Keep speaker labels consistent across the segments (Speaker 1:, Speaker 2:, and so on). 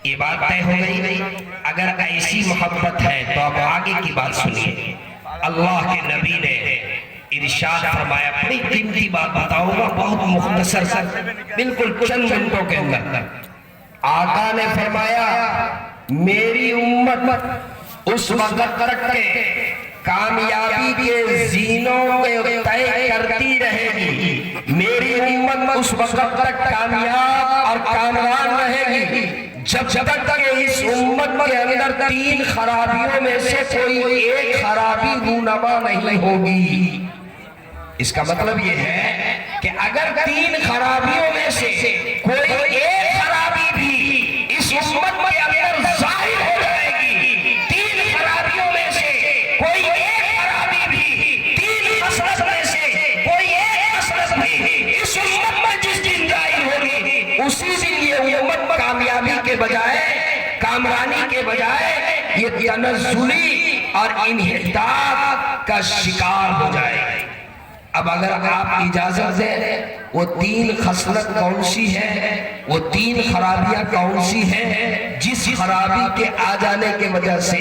Speaker 1: یہ بات طے ہو گئی. اگر ایسی محبت ہے تو اب آگے کی بات سنیے. اللہ کے نبی نے ارشاد فرمایا, بڑی قیمتی بات بتاؤں گا بہت مختصر سر, بالکل چند منٹوں کے اندر. آقا نے فرمایا میری امت اس وقت تک کے کامیابی کے زینوں کے طے کرتی رہے گی, میری امت اس وقت تک کامیاب اور کامران رہے گی جب تک کہ اس امت کے اندر 3 خرابیوں میں سے کوئی ایک خرابی رونما نہیں ہوگی. اس کا مطلب یہ ہے کہ اگر 3 خرابیوں میں سے کوئی ایک خرابی بھی اس امت کے اندر ظاہر ہو جائے گی, 3 خرابیوں میں سے کوئی ایک خرابی بھی, 3 خصلت میں سے کوئی ایک خصلت بھی اس امت میں جس دن ظاہر ہوگی, اسی دن یہ امت کامیابی کے بجائے, کامرانی کے بجائے یہ تنزلی اور انحطاط کا شکار ہو جائے گی. اب اگر آپ اجازت دیں, وہ 3 خصلت کون سی ہے, وہ 3 خرابیاں کون سی ہیں جس خرابی کے آ جانے کے وجہ سے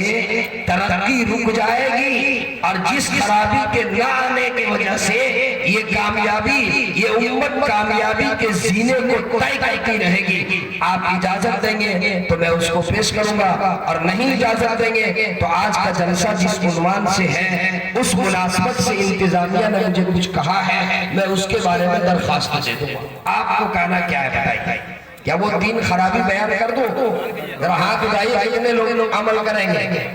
Speaker 1: ترقی رک جائے گی, اور جس خرابی کے نہ آنے کی وجہ سے یہ کامیابی, یہ امت کامیابی کے زینے کو طے کرتی رہے گی. آپ اجازت دیں گے تو میں اس کو پیش کروں گا, اور نہیں اجازت دیں گے تو آج کا جلسہ جس عنوان سے ہے اس مناسبت سے انتظامیہ نے مجھے کچھ کہا ہے, میں اس کے بارے میں درخواست دے دوں گا. آپ کو کہنا کیا ہے بتائیے, کیا وہ 3 خرابی بیان کر دوں؟ ذرا ہاتھ اٹھائیے, کتنے لوگ عمل کریں گے؟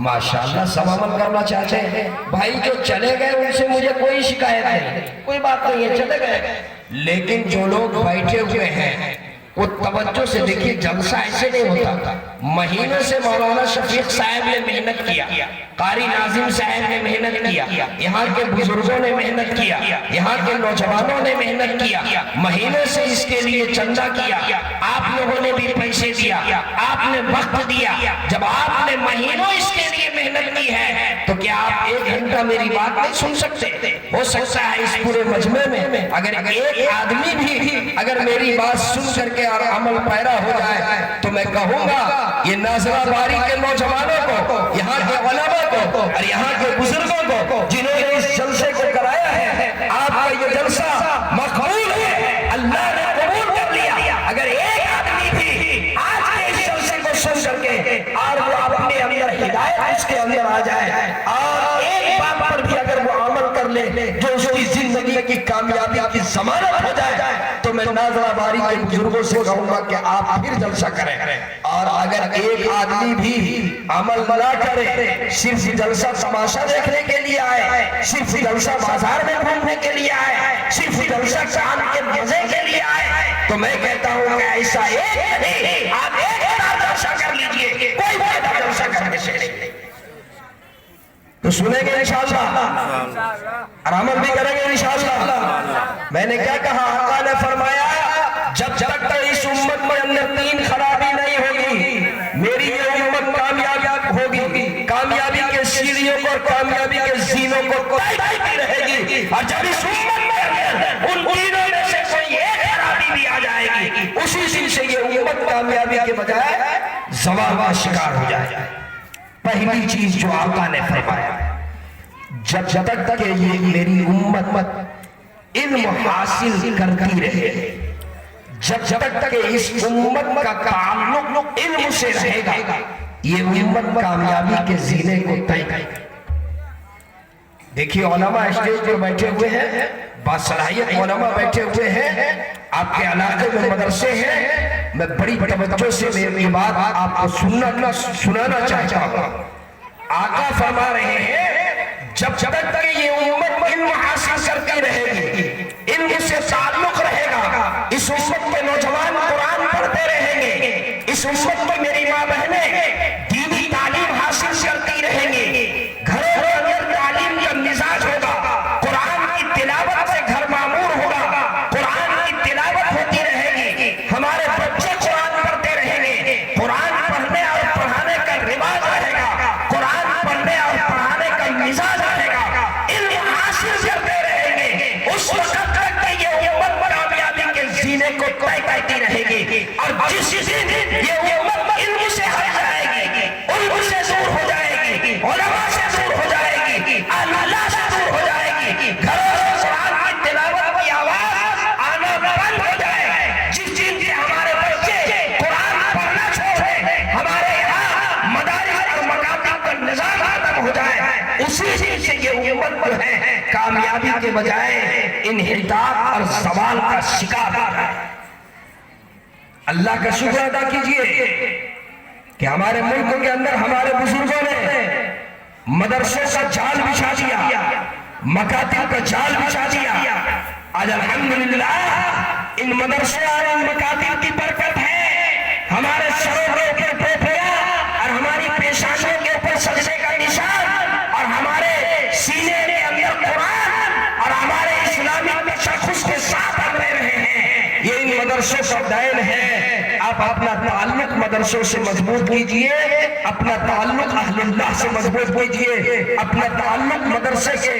Speaker 1: ماشاءاللہ سب عمل کرنا چاہتے ہیں. بھائی جو چلے گئے ان سے مجھے کوئی شکایت نہیں, کوئی بات نہیں ہے, چلے گئے. لیکن جو لوگ بیٹھے ہوئے ہیں وہ توجہ سے دیکھیے, جلسہ ایسے نہیں ہوتا. مہینوں سے مولانا شفیق صاحب نے محنت کیا, قاری ناظم صاحب نے محنت کیا, یہاں کے بزرگوں نے محنت کیا, یہاں کے نوجوانوں نے محنت کیا, مہینے سے اس کے لیے چندہ کیا, آپ لوگوں نے بھی پیسے دیا, آپ نے وقت دیا. جب آپ نے مہینوں اس کے لیے محنت کی ہے تو کیا آپ 1 گھنٹہ میری بات نہیں سن سکتے؟ ہو سکتا ہے اس پورے مجمع میں اگر ایک آدمی بھی اگر میری بات سن کر کے اور عمل پیرا ہو جائے تو میں کہوں گا یہ ناظرہ باری کے نوجوانوں کو, یہاں کے علماء کو اور یہاں کے بزرگوں کو جنہوں نے اس جلسے کو کرایا ہے, آپ کا یہ جلسہ مقبول ہے, اللہ نے قبول کر لیا. اگر ایک آدمی بھی آج کے اس جلسے کو سن کر کے اور وہ اپنے اندر ہدایت اس کے اندر آ جائے, اور ایک بات پر بھی اگر وہ عمل کر لے جو اس کی زندگی کی کامیابی کی ضمانت ہو جائے, تو میں ناظرہ باری کے بزرگوں سے کہوں گا کہ آپ پھر جلسہ کریں. اور اگر ایک آدمی بھی عمل نہ کرے, صرف جلسہ تماشا دیکھنے کے لیے آئے, صرف جلسہ بازار میں گھومنے کے لیے آئے, صرف جلسہ کام کے مزے کے لیے آئے, تو میں کہتا ہوں کہ ایسا ایک نہیں, آپ ایک بار جلسہ کر لیجئے, کوئی فائدہ جلسہ کرنے سے نہیں. تو سنیں گے انشاءاللہ اور عمل بھی کریں گے انشاءاللہ. میں نے کیا کہا, آقا نے فرمایا جب تک اس امت میں اندر 3 خرابی نہیں ہوگی, میری یہ امت کامیاب ہوگی, کامیابی کے سیڑھیوں کو اور کامیابی کے زینوں کو طے کرتی رہے گی. اور جب اس امت میں ان تینوں میں سے کوئی ایک خرابی بھی آ جائے گی, اسی دن سے یہ امت کامیابی کے بجائے زوال کا شکار ہو جائے. پہلی چیز جو آقا نے فرمایا, جب تک کہ یہ میری امت علم حاصل کرتی رہے, جب تک کہ اس امت کا تعلق علم سے رہے گا, یہ امت کامیابی کے زینے کو طے کرے گی. دیکھیے علماء اسٹیج پر بیٹھے ہوئے ہیں, باصلاحیت علماء بیٹھے ہوئے ہیں, آپ کے علاقے میں مدرسے ہیں, میں بڑی توجہ سے میری بات آپ کو سنانا چاہتا ہوں. آقا فرما رہے ہیں جب تک یہ امت علم حاصل کرتی رہے گی, علم سے تعلق رہے گا, اس امت کے نوجوان قرآن پڑھتے رہیں گے, اس امت میں میری ماں بہنیں دینی تعلیم حاصل کرتی رہیں گی, گھروں کے اندر تعلیم کا مزاج ہوگا, قرآن کی تلاوت سے گھر معمور ہوگا, قرآن کی تلاوت ہوتی رہے گی, ہمارے بچے قرآن پڑھتے رہیں گے, قرآن پڑھنے اور پڑھانے کا رواج رہے گا, قرآن پڑھنے اور پڑھانے کا مزاج رہے گا, علم حاصل کرتے رہیں گے, اس وقت تک یہ امت کامیابی کے زینے کو طے کرتی رہے گی. اور جس دن یہ امت یہ امت جو ہے کامیابی کے بجائے انحطاط اور زوال کا شکار ہے۔ اللہ کا شکر ادا کیجئے کہ ہمارے ملک کے اندر ہمارے بزرگوں نے مدرسوں کا جال بچھا دیا، مکاتب کا جال بچھا دیا۔ آج الحمدللہ ان مدرسوں اور ان مکاتب کی برکت ہے، ہمارے سروں کے اوپر ٹوپیاں اور ہماری پیشانیوں کے اوپر سجدے کا نشان اور ہمارے سینے کے اندر قرآن اور ہمارے اسلامی تشخص کے ساتھ ہم رہ رہے ہیں۔ یہ ان مدرسوں کا دین ہے۔ آپ اپنا تعلق مدرسوں سے مضبوط کیجئے، اپنا تعلق اہل اللہ سے مضبوط کیجئے، اپنا تعلق مدرسے کے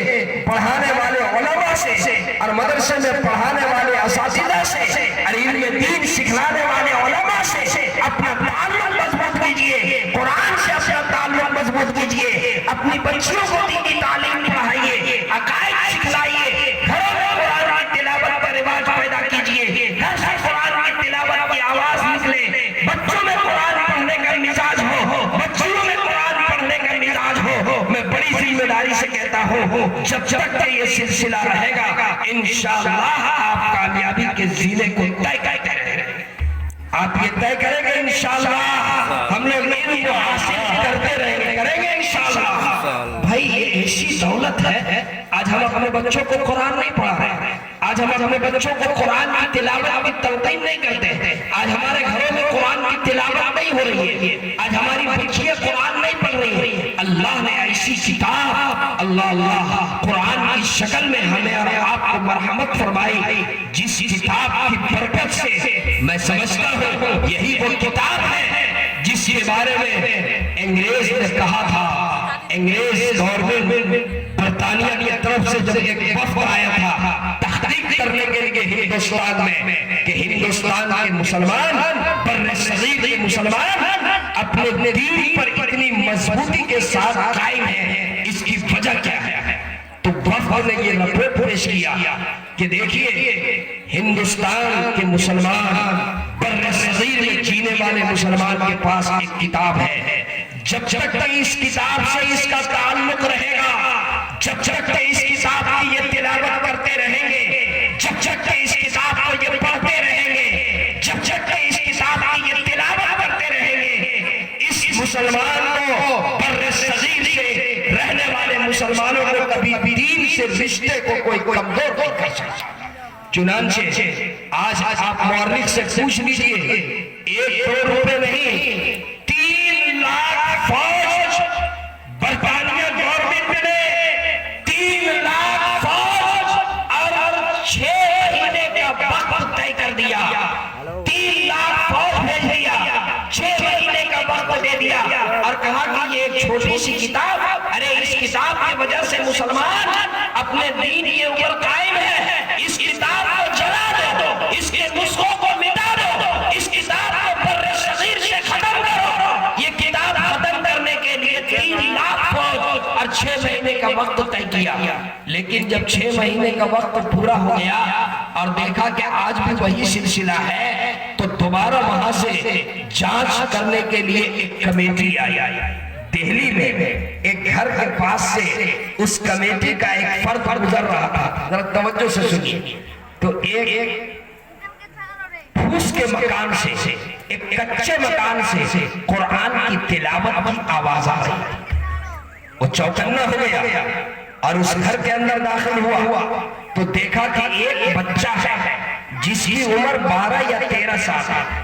Speaker 1: پڑھانے والے علماء سے اور مدرسے میں پڑھانے والے اساتذہ سے اور علم دین سکھلانے والے علماء سے اپنا تعلق مضبوط کیجئے، قرآن سے اپنا تعلق مضبوط کیجئے، اپنی بچیوں کو دین کی تعلیم پڑھائیے، عقائد سکھلائیے، گھروں میں قرآن کی تلاوت کا رواج پیدا کیجئے، گھر سے قرآن کی تلاوت کی آواز نکلے، بچوں میں قرآن پڑھنے کا مزاج ہو، بچیوں میں قرآن پڑھنے کا مزاج ہو۔ میں بڑی ذمہ داری سے کہتا ہوں جب تک یہ سلسلہ رہے گا انشاءاللہ آپ کامیابی کے زینے کو طے کریں گے، آپ یہ طے کریں گے انشاءاللہ، ہم لوگ علم کو حاصل کرتے رہیں گے، کریں گے انشاءاللہ۔ بھائی یہ ایسی دولت ہے، آج ہم اپنے بچوں کو قرآن نہیں پڑھا رہے، آج ہم اپنے بچوں کو قرآن کی تلاوت کی تلقین نہیں کرتے، آج ہمارے گھروں میں قرآن کی تلاوت نہیں ہو رہی ہے، آج ہماری بچیاں قرآن نہیں پڑھ رہی ہیں۔ اللہ نے ایسی کتاب اللہ قرآن کی شکل میں ہمیں اور آپ کو مرحمت فرمائی، جس کتاب کی برکت سے میں سمجھتا ہوں یہی وہ کتاب ہے جس کے بارے میں انگریز نے کہا تھا، انگریز گورنمنٹ برطانیہ کی طرف سے جب ایک وفد آیا تھا تحقیق کرنے کے لیے ہندوستان میں کہ ہندوستان کے مسلمان بر صغیر کے مسلمان اپنے دین پر اتنی مضبوطی کے ساتھ قائم ہیں، اس کی وجہ کیا ہے؟ تو وفد نے یہ رپورٹ پیش کیا کہ دیکھیے ہندوستان کے مسلمان بر صغیر میں جینے والے مسلمان کے پاس ایک کتاب ہے، جب تک اس کتاب سے اس کا تعلق رہے گا، جب تک اس کتاب کی یہ تلاوت کرتے رہیں گے، جب تک اس کتاب کو یہ پڑھتے رہیں گے، جب تک اس کتاب کی یہ تلاوت کرتے رہیں گے، اس مسلمان کو بر صغیر سے رہنے والے مسلمانوں کو کبھی دین سے رشتے کو کوئی کمزور نہیں کر سکتا۔ چنانچہ آج آپ مورخ سے پوچھ لیجئے، 1-2 روپے نہیں، 3 لاکھ فوج برطانیہ گورنمنٹ نے 3 لاکھ فوج اور 6 مہینے کا وقت طے کر دیا، 3 لاکھ فوج بھیج دیا، 6 مہینے کا وقت دے دیا اور کہا کہ یہ ایک چھوٹی سی کتاب، ارے اس کتاب کی وجہ سے مسلمان اپنے دین کے اوپر قائم ہے، اس کتاب کو جلا دو، اس کے نسخوں کو مٹا دو، اس کتاب کو بر صغیر سے ختم کرو۔ یہ کتاب ختم کرنے کے لیے 3 لاکھ فوج اور 6 مہینے کا وقت طے کیا، لیکن جب 6 مہینے کا وقت پورا ہو گیا اور دیکھا کہ آج بھی وہی سلسلہ ہے تو دوبارہ وہاں سے جانچ کرنے کے لیے ایک کمیٹی آئی، دہلی میں ایک گھر کے پاس سے اس کمیٹی کا ایک فرد گزر رہا تھا، ذرا توجہ سے سنیے، تو ایک پھوس کے مکان سے، ایک کچے مکان سے قرآن کی تلاوت کی آواز آ رہی، وہ چوکنا ہو گیا اور اس گھر کے اندر داخل ہوا تو دیکھا کہ ایک بچہ ہے جس کی عمر 12 یا 13 سال ہے،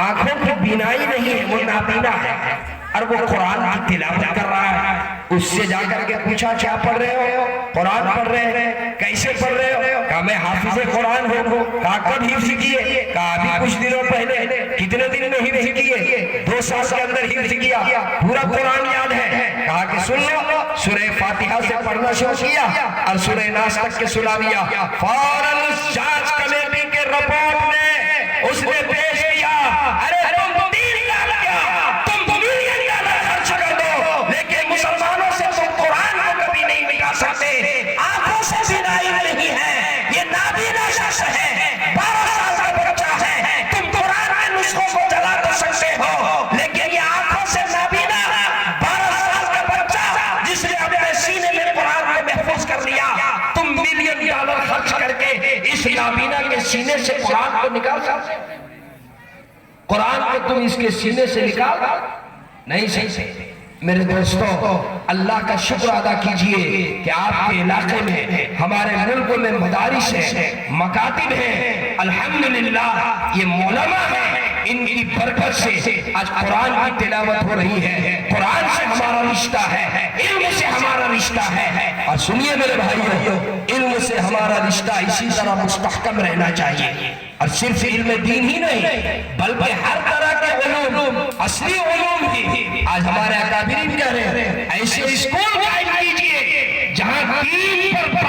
Speaker 1: آنکھوں کی بینائی نہیں ہے، وہ نابینا ہے اور وہ قرآن کی تلاوت کر رہا ہے۔ اس سے جا کر کے پوچھا کیا پڑھ رہے ہو؟ قرآن پڑھ رہے ہیں، کیسے پڑھ رہے ہو؟ کہا میں حافظ قرآن ہوں۔ کہا کب حفظ کیے؟ کہا ابھی کچھ دنوں پہلے۔ کتنے دن میں حفظ کیے؟ 2 سال کے اندر حفظ کیا، پورا قرآن یاد ہے۔ کہا کہ سن لو، سورہ فاتحہ سے پڑھنا شروع کیا اور سورہ ناس تک کے سنا دیا۔ فوراً اس جانچ کمیٹی کے رپورٹ میں اس نے پیش کیا، ارے تم 3 لاکھ کیا، تم ملین ڈالر خرچ کر دو، لیکن مسلمانوں سے تم قرآن کو کبھی نہیں مٹا سکتے۔ آنکھوں سے بینائی نہیں ہے، یہ نابینا شخص ہے، 12 سال کا بچہ ہے، تم قرآن کے نسخوں کو جلا تو سکتے ہو، لیکن یہ آنکھوں سے نابینا 12 سال کا بچہ جس نے اپنے سینے میں قرآن کو نکال سکتے؟ قرآن کو تم اس کے سینے سے نکال نہیں سکتے۔ میرے دوستو، اللہ کا شکر ادا کیجئے کہ آپ کے علاقے میں، ہمارے ملک میں مدارس ہیں، مکاتب ہیں، الحمدللہ یہ علماء ہیں، ان کی برکت سے آج قرآن کی تلاوت ہو رہی ہے، قرآن سے ہمارا رشتہ ہے، علم سے ہمارا رشتہ ہے۔ اور سنیے میرے بھائیو، علم سے ہمارا رشتہ اسی طرح مستحکم رہنا چاہیے، اور صرف علم دین ہی نہیں بلکہ ہر طرح کے علوم، اصلی علوم بھی۔ آج ہمارے اکابرین کہہ رہے ہیں ایسے اسکول قائم کیجئے جہاں دین پر